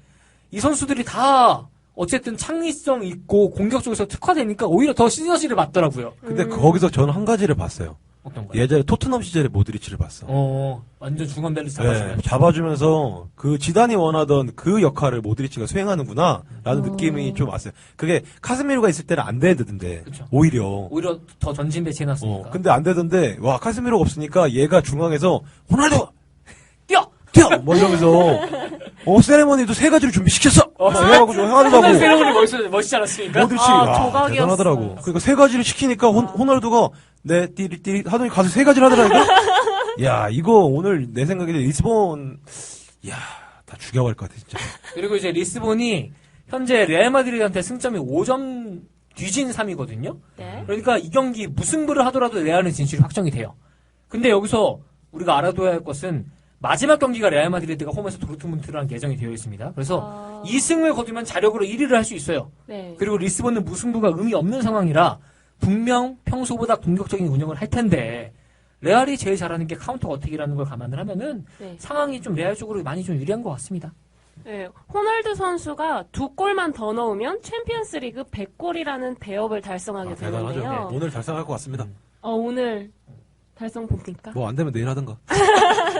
이 선수들이 다 어쨌든 창의성 있고 공격 쪽에서 특화되니까 오히려 더 시너지를 맞더라고요. 근데 거기서 저는 한 가지를 봤어요. 어떤 거요? 예전에 토트넘 시절에 모드리치를 봤어. 완전 중원 밸런스 잡아주네. 네, 잡아주면서 그 지단이 원하던 그 역할을 모드리치가 수행하는구나 라는 느낌이 좀 왔어요. 그게 카스미로가 있을 때는 안 되던데 그쵸. 오히려. 오히려 더 전진 배치해놨으니까. 근데 안 되던데 와 카스미로가 없으니까 얘가 중앙에서 호날두 뛰어! 뭐 이러면서 세레머니도 세 가지를 준비시켰어. 그래가지고 좀 호날두 하더라고. 세레모니 멋있지 않았습니까? 모드리치 조각이었어요. 대단하더라고. 그러니까 세 가지를 시키니까 호날두가 네 띠리띠리 하더니 가서 세 가지를 하더라니까. 야 이거 오늘 내 생각에 리스본 다 죽여버릴 것 같아 진짜. 그리고 이제 리스본이 현재 레알 마드리드한테 승점이 5점 뒤진 3이거든요. 네. 그러니까 이 경기 무승부를 하더라도 레알은 진출이 확정이 돼요. 근데 여기서 우리가 알아둬야 할 것은 마지막 경기가 레알 마드리드가 홈에서 도르트문트랑 예정이 되어 있습니다. 그래서 2승을 거두면 자력으로 1위를 할 수 있어요. 네. 그리고 리스본은 무승부가 의미 없는 상황이라 분명 평소보다 공격적인 운영을 할 텐데 레알이 제일 잘하는 게 카운터 어택이라는 걸 감안을 하면은 네. 상황이 좀 레알 쪽으로 많이 좀 유리한 것 같습니다. 네, 호날두 선수가 2골만 더 넣으면 챔피언스리그 100골이라는 대업을 달성하게 대단하죠. 되는데요. 오늘 달성할 것 같습니다. 오늘 달성 봅니까? 뭐 안 되면 내일 하든가.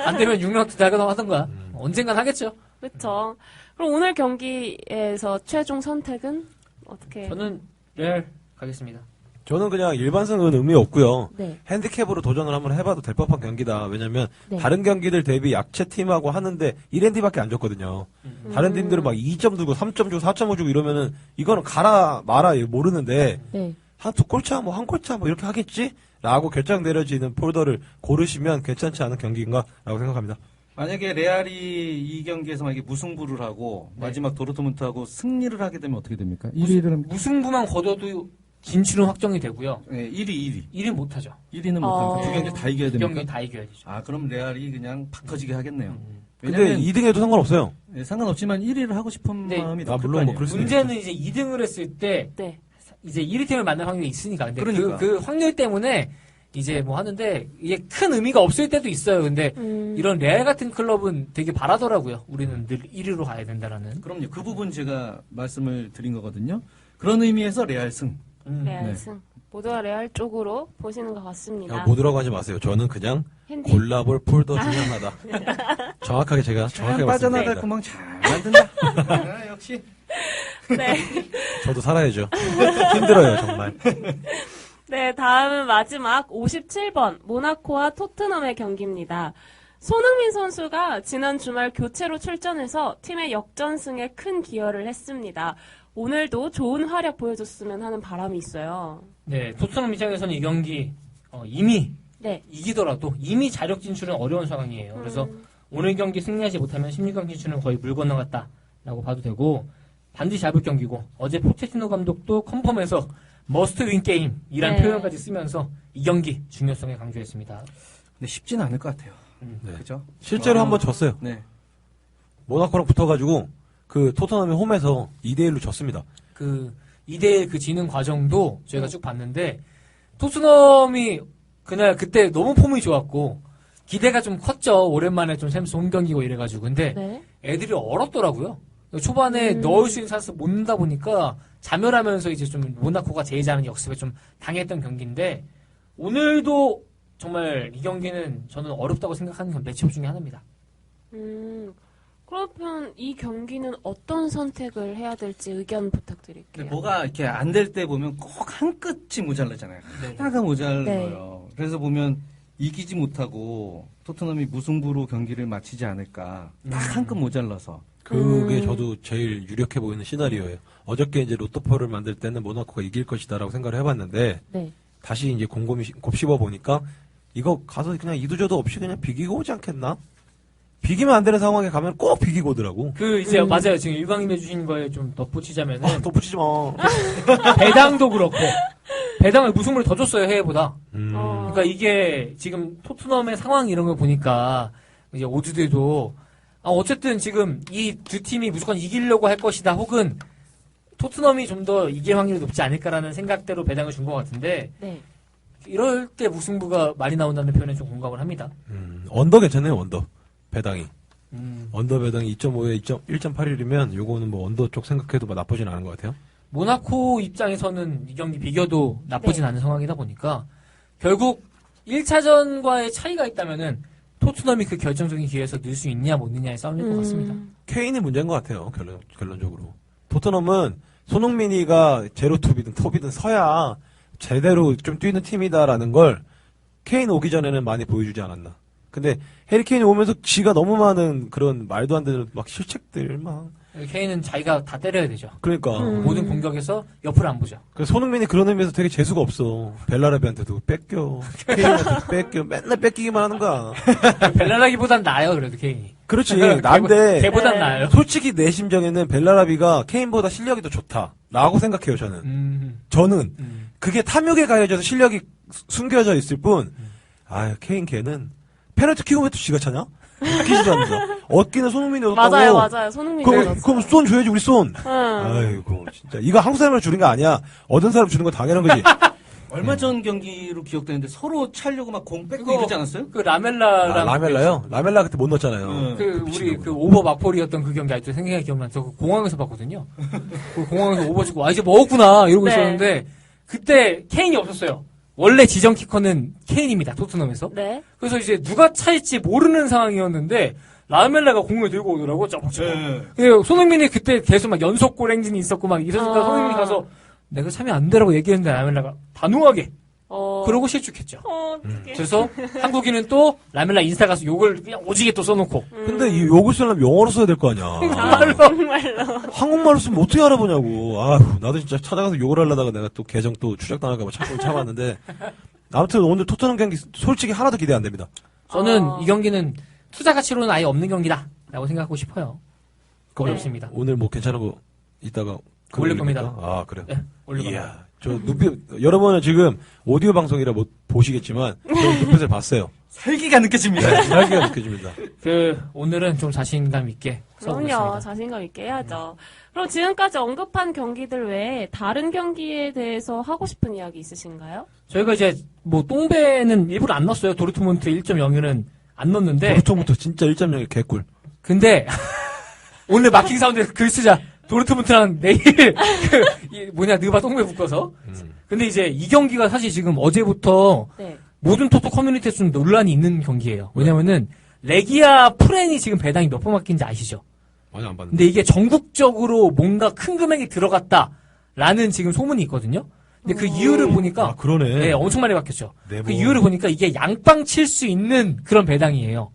안 되면 6라운드 달가동 하던가 언젠간 하겠죠. 그렇죠. 그럼 오늘 경기에서 최종 선택은 어떻게? 저는 레알 가겠습니다. 저는 그냥 일반승은 의미 없고요. 네. 핸디캡으로 도전을 한번 해봐도 될 법한 경기다. 왜냐면 네. 다른 경기들 대비 약체 팀하고 하는데 1핸디밖에 안 줬거든요. 다른 팀들은 막 2점 주고 3점 주고 4점 주고 이러면은 이거는 가라 마라 모르는데 네. 한 두 골차 뭐 한 골차 뭐 이렇게 하겠지? 라고 결정 내려지는 폴더를 고르시면 괜찮지 않은 경기인가? 라고 생각합니다. 만약에 레알이 이 경기에서 만약에 무승부를 하고 네. 마지막 도르트문트하고 승리를 하게 되면 어떻게 됩니까? 1위를 하면 무승부만 거둬도 진출은 확정이 되고요. 네, 1위. 1위 못하죠. 1위는 못하니까 두 경기 다 이겨야 두 됩니까? 경기 다 이겨야 되죠. 아, 그럼 레알이 그냥 팍 터지게 하겠네요. 근데 왜냐면 2등에도 상관없어요. 네, 상관없지만 1위를 하고 싶은 네. 마음이 아, 더 클 물론 거 뭐 아니에요. 그럴 수 문제는 이제 2등을 했을 때 네. 이제 1위 팀을 만날 확률이 있으니까. 근데 그러니까. 그 확률 때문에 이제 뭐 하는데 이게 큰 의미가 없을 때도 있어요. 근데 이런 레알 같은 클럽은 되게 바라더라고요. 우리는 늘 1위로 가야 된다라는. 그럼요. 그 부분 제가 말씀을 드린 거거든요. 그런 의미에서 레알 승. 레알 네. 승. 모두가 레알 쪽으로 보시는 것 같습니다. 야, 못 들어가지 마세요. 저는 그냥 핸디. 골라볼 폴더 중에 하나다. 정확하게 제가 정확하게 잘 말씀드립니다. 빠져나갈 구멍 잘 만든다. 아, 역시. 네. 저도 살아야죠. 힘들어요, 정말. 네, 다음은 마지막 57번 모나코와 토트넘의 경기입니다. 손흥민 선수가 지난 주말 교체로 출전해서 팀의 역전승에 큰 기여를 했습니다. 오늘도 좋은 활약 보여줬으면 하는 바람이 있어요. 네, 토트넘 입장에서는 이 경기 이미 네. 이기더라도 이미 자력 진출은 어려운 상황이에요. 그래서 오늘 경기 승리하지 못하면 16강 진출은 거의 물 건너갔다라고 봐도 되고 반드시 잡을 경기고 어제 포체티노 감독도 컨펌해서 머스트 윈 게임이란 네. 표현까지 쓰면서 이 경기 중요성을 강조했습니다. 근데 쉽지는 않을 것 같아요. 네. 그죠? 실제로 한번 졌어요. 네. 모나코랑 붙어가지고 그 토트넘이 홈에서 2대1로 졌습니다. 그 2대1 그 지는 과정도 저희가 쭉 봤는데 토트넘이 그때 너무 폼이 좋았고 기대가 좀 컸죠. 오랜만에 좀 샘스 홈 경기고 이래가지고 근데 네. 애들이 얼었더라고요. 초반에 넣을 수 있는 찬스 못 넣다 보니까 자멸하면서 이제 좀 모나코가 제일 잘하는 역습에 좀 당했던 경기인데 오늘도 정말 이 경기는 저는 어렵다고 생각하는 건 매치업 중에 하나입니다. 그러면 이 경기는 어떤 선택을 해야 될지 의견 부탁드릴게요. 근데 뭐가 이렇게 안 될 때 보면 꼭 한 끝이 모자라잖아요. 네. 하나가 모자라요. 네. 그래서 보면 이기지 못하고 토트넘이 무승부로 경기를 마치지 않을까. 딱 한 끝 모자라서. 그게 저도 제일 유력해 보이는 시나리오예요. 어저께 이제 로또포를 만들 때는 모나코가 이길 것이다라고 생각을 해봤는데 네. 다시 이제 곰곰이 곱씹어 보니까 이거 가서 그냥 이도저도 없이 그냥 비기고 오지 않겠나? 비기면 안 되는 상황에 가면 꼭 비기고 오더라고. 그 이제 맞아요. 지금 일광님 해주신 거에 좀 덧붙이자면은 아, 덧붙이지 마. 배당도 그렇고 배당을 무승부를 더 줬어요 해외보다. 어. 그러니까 이게 지금 토트넘의 상황 이런 걸 보니까 이제 오드들도 어쨌든 지금 이 두 팀이 무조건 이기려고 할 것이다 혹은 토트넘이 좀 더 이길 확률이 높지 않을까라는 생각대로 배당을 준 것 같은데 네. 이럴 때 무승부가 많이 나온다는 표현에 좀 공감을 합니다. 언더 괜찮네요, 언더. 배당이. 음. 언더 배당이 2.5에 1.81이면 요거는 뭐 언더 쪽 생각해도 뭐 나쁘진 않은 것 같아요. 모나코 입장에서는 이 경기 비겨도 나쁘진 네. 않은 상황이다 보니까 결국 1차전과의 차이가 있다면은 토트넘이 그 결정적인 기회에서 늘 수 있냐 못 느냐의 싸움일 것 같습니다. 케인이 문제인 것 같아요, 결론적으로. 토트넘은 손흥민이가 제로 투비든 톱이든 서야 제대로 좀 뛰는 팀이다라는 걸 케인 오기 전에는 많이 보여주지 않았나. 근데 해리 케인이 오면서 지가 너무 많은 그런 말도 안 되는 막 실책들 막. 케인은 자기가 다 때려야 되죠. 그러니까. 모든 공격에서 옆을 안 보죠. 그래서 손흥민이 그런 의미에서 되게 재수가 없어. 벨라라비한테도 뺏겨. 케인한테도 뺏겨. 맨날 뺏기기만 하는 거야. 벨라라기보단 나아요, 그래도 케인이. 그렇지. 난데. 걔보단 네. 나아요. 솔직히 내 심정에는 벨라라비가 케인보다 실력이 더 좋다라고 생각해요, 저는. 저는 그게 탐욕에 가해져서 실력이 숨겨져 있을 뿐. 아, 케인 걔는 페널티 킥은 왜 또 지가 차냐? 웃기지도 않는다. 얻기는 손흥민이 얻었다고. 맞아요. 손흥민이 그럼 쏜 줘야지 우리 쏜. 응. 아이고 진짜 이거 한국 사람을 주는 거 아니야. 얻은 사람 주는 건 당연한 거지. 얼마 전 경기로 기억되는데 서로 차려고 막 공 뺏고 이러지 않았어요? 그 라멜라랑 라멜라요? 라멜라 그때 못 넣었잖아요. 그 우리 그 오버 막폴이었던 그 경기 아직도 생각이 기억나서 그 공항에서 봤거든요. 그 공항에서 오버 주고 이제 먹었구나 이러고 네. 있었는데 그때 케인이 없었어요. 원래 지정 키커는 케인입니다. 토트넘에서. 네. 그래서 이제 누가 차일지 모르는 상황이었는데 라멜라가 공을 들고 오더라고. 손흥민이 그때 계속 막 연속골 행진이 있었고 막 이러니까 손흥민이 가서 내가 참여 안 되라고 얘기했는데 라멜라가 단호하게 그러고 실축했죠. 어떡해. 그래서 한국인은 또 라멜라 인스타 가서 욕을 그냥 오지게 또 써놓고 근데 이 욕을 쓰려면 영어로 써야 될 거 아니야. 정말로. 한국말로 쓰면 어떻게 알아보냐고. 아휴, 나도 진짜 찾아가서 욕을 하려다가 내가 또 계정 또 추적당할까봐 참았는데. 아무튼 오늘 토트넘 경기 솔직히 하나도 기대 안 됩니다. 저는 이 경기는 투자 가치로는 아예 없는 경기다라고 생각하고 싶어요. 네. 어렵습니다. 오늘 뭐 괜찮은 거 이따가 올릴 겁니다. 아, 그래요? 네, 올릴 겁니다. 이야, 저 눈빛, 여러분은 지금 오디오 방송이라 못 보시겠지만, 저는 눈빛을 봤어요. 살기가 느껴집니다. 살기가 느껴집니다. 오늘은 좀 자신감 있게 그럼요. 써보겠습니다. 자신감 있게 해야죠. 그럼 지금까지 언급한 경기들 외에 다른 경기에 대해서 하고 싶은 이야기 있으신가요? 저희가 이제 뭐 똥배는 일부러 안 넣었어요. 도르트문트 1.0은 안 넣었는데. 보통부터 진짜 1.0이 개꿀. 근데 오늘 마킹 사운드에서 글 쓰자. 도르트문트랑 내일 느바 똥배 묶어서. 근데 이제 이 경기가 사실 지금 어제부터 네. 모든 토토 커뮤니티에서 좀 논란이 있는 경기예요. 왜냐면은 레기아 프렌이 지금 배당이 몇 번 바뀐지 아시죠? 많이 안 봤는데. 근데 이게 전국적으로 뭔가 큰 금액이 들어갔다라는 지금 소문이 있거든요. 근데 그 이유를 보니까 아, 그러네. 네, 엄청 많이 바뀌었죠. 네, 그 뭐. 이유를 보니까 이게 양빵 칠 수 있는 그런 배당이에요.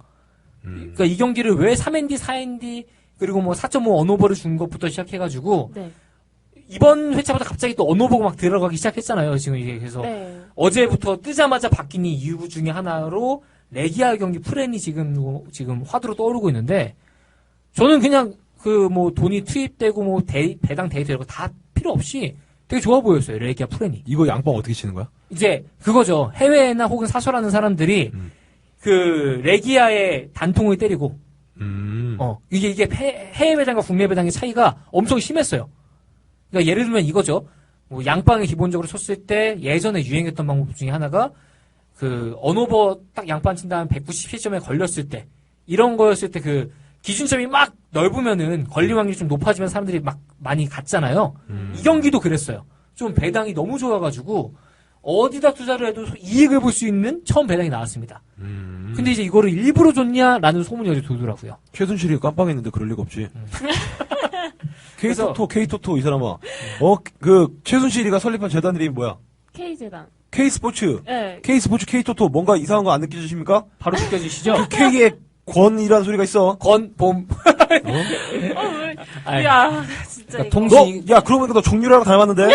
그러니까 이 경기를 왜 3ND, 4ND 그리고 뭐 4.5 언오버를 준 것부터 시작해가지고 네. 이번 회차부터 갑자기 또 언오버가 막 들어가기 시작했잖아요. 지금 이게 그래서 네. 어제부터 뜨자마자 바뀐 이유 중에 하나로 레기아 경기 프렌이 지금 화두로 떠오르고 있는데 저는 그냥 그 뭐 돈이 투입되고 뭐 배당 데이터 이런 거 다 필요 없이 되게 좋아 보였어요. 레기아 프렌이. 이거 양빵 어떻게 치는 거야? 이제 그거죠. 해외나 혹은 사설하는 사람들이 그 레기아의 단통을 때리고 이게 해외 배당과 국내 배당의 차이가 엄청 심했어요. 그러니까 예를 들면 이거죠. 뭐 양빵을 기본적으로 쳤을 때 예전에 유행했던 방법 중에 하나가 그 언오버 딱 양빵 친 다음 197점에 걸렸을 때 이런 거였을 때 그 기준점이 막 넓으면은 걸림 확률이 좀 높아지면 사람들이 막 많이 갔잖아요. 이 경기도 그랬어요. 좀 배당이 너무 좋아가지고 어디다 투자를 해도 이익을 볼 수 있는 처음 배당이 나왔습니다. 근데 이제 이거를 일부러 줬냐라는 소문이 어제 돌더라고요. 최순실이 깜빡했는데 그럴 리가 없지. 그래서- K토토 이 사람아. 최순실이가 설립한 재단 이름이 뭐야? K재단. K스포츠. 네. K스포츠 K토토 뭔가 이상한 거 안 느껴지십니까? 바로 느껴지시죠? K의 권이라는 소리가 있어. 건봄. 아이, 야, 진짜 이거. 야, 그러고 보니까 너 정유라랑 닮았는데?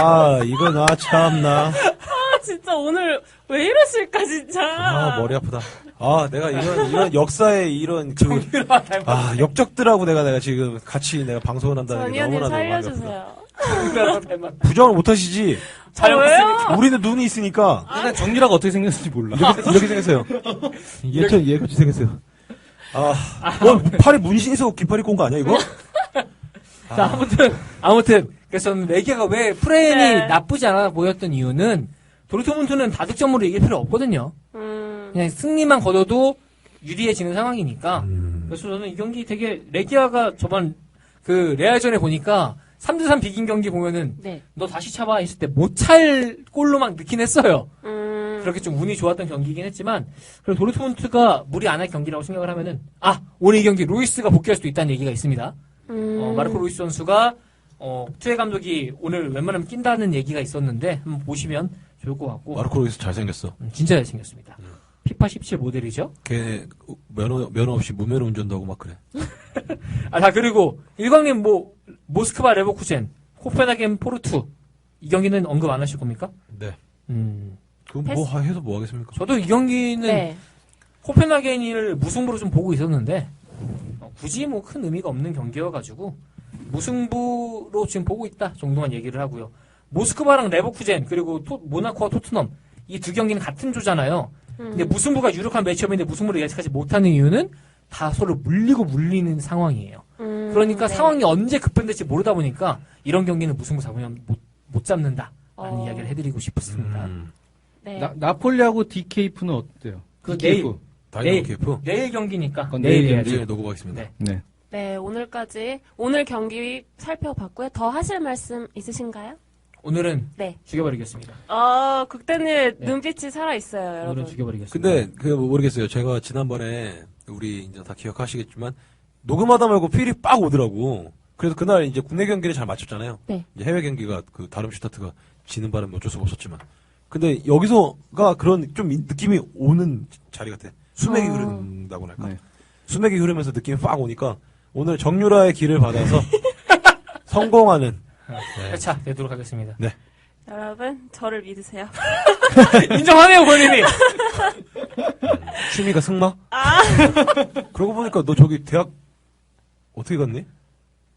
아, 이거 나 참나. 아, 진짜 오늘 왜 이러실까, 진짜. 아, 머리 아프다. 아, 내가 이런 역사의 이런 정유라 닮았 역적들하고 내가 지금 같이 내가 방송을 한다는 게 전현님 너무나도 마음이 아프다. 살려주세요. 정유라랑 닮았. 부정을 못 하시지? 잘 왜요? 먹습니다. 우리는 눈이 있으니까. 일단 정유라가 어떻게 생겼는지 몰라. 이렇게 생겼어요. 얘같이 생겼어요. 너 팔에 문신 있어 긴팔 입고 온 거 아니야, 이거? 자, 아무튼 그래서 저는 레기아가 왜 프렌이 네. 나쁘지 않아 보였던 이유는 도르트문트는 다득점으로 이길 필요 없거든요. 그냥 승리만 거둬도 유리해지는 상황이니까. 그래서 저는 이 경기 되게 레기아가 저번 그 레알전에 보니까 3대3 비긴 경기 보면은 네. 너 다시 차봐 했을 때 못 찰 골로 막 넣긴 했어요. 음. 그렇게 좀 운이 좋았던 경기이긴 했지만 그리고 도르트문트가 무리 안 할 경기라고 생각을 하면은 오늘 이 경기 루이스가 복귀할 수도 있다는 얘기가 있습니다. 마르코 루이스 선수가 투에 감독이 오늘 웬만하면 낀다는 얘기가 있었는데 한번 보시면 좋을 것 같고 마르코 로이스 잘생겼어. 진짜 잘생겼습니다. 피파 17 모델이죠. 걔 면허 없이 무면허 운전도 하고 막 그래. 자 그리고 일광님 모스크바 레버쿠젠 코펜하겐 포르투 이 경기는 언급 안 하실 겁니까? 네. 음, 그럼 뭐 해서 뭐 하겠습니까? 저도 이 경기는 네. 코펜하겐을 무승부로 좀 보고 있었는데 굳이 뭐 큰 의미가 없는 경기여가지고 무승부로 지금 보고 있다 정도만 얘기를 하고요. 모스크바랑 레버쿠젠 그리고 모나코와 토트넘 이 두 경기는 같은 조잖아요. 근데 무승부가 유력한 매치업인데 무승부를 예측하지 못하는 이유는 다 서로 물리는 상황이에요. 그러니까 네. 상황이 언제 급변될지 모르다 보니까 이런 경기는 무승부 잡으면 못 잡는다라는 이야기를 해드리고 싶습니다. 네. 나폴리하고 DKF는 어때요? 그 DKF. 다이나모 KF. 내일 경기니까 그건 내일 내일 해야지. 내일 녹음하겠습니다. 네. 네. 네, 오늘 경기 살펴봤고요. 더 하실 말씀 있으신가요? 오늘은 네. 죽여버리겠습니다. 극단의 네. 눈빛이 살아있어요, 오늘은 여러분. 죽여버리겠습니다. 근데 모르겠어요. 제가 지난번에 우리 이제 다 기억하시겠지만 녹음하다 말고 필이 빡 오더라고. 그래서 그날 이제 국내 경기를 잘 맞췄잖아요. 네. 이제 해외 경기가 그 다름슈타트가 지는 바람에 어쩔 수가 없었지만. 근데 여기서가 그런 좀 느낌이 오는 자리 같아. 수맥이 흐른다고 할까. 네. 수맥이 흐르면서 느낌이 빡 오니까 오늘 정유라의 길을 받아서 성공하는 회차 되도록 하겠습니다. 여러분, 저를 믿으세요. 인정하네요, 본인이. 취미가 승마? 아, 그러고 보니까 너 저기 대학 어떻게 갔니?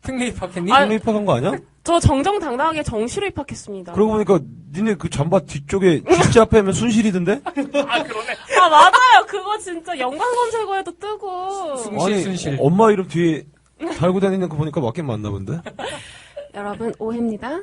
특례 입학했니? 아, 국내 입학한 거 아니야? 저 정정당당하게 정시로 입학했습니다. 그러고 보니까 니네 그 잠바 뒤쪽에 쥐지 앞에 하면 순실이던데? 아, 맞아요. 그거 진짜 연관 검색어에도 뜨고. 순실. 엄마 이름 뒤에 달고 다니는 거 보니까 맞긴 맞나 본데? 여러분, 오해입니다.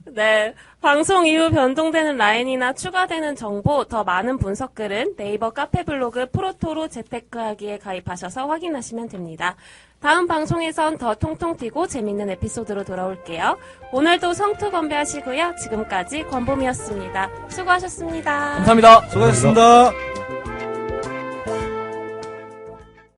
네. 방송 이후 변동되는 라인이나 추가되는 정보, 더 많은 분석글은 네이버 카페 블로그 프로토로 재테크하기에 가입하셔서 확인하시면 됩니다. 다음 방송에선 더 통통 튀고 재밌는 에피소드로 돌아올게요. 오늘도 성투 건배하시고요. 지금까지 권봄이었습니다. 수고하셨습니다. 감사합니다. 수고하셨습니다.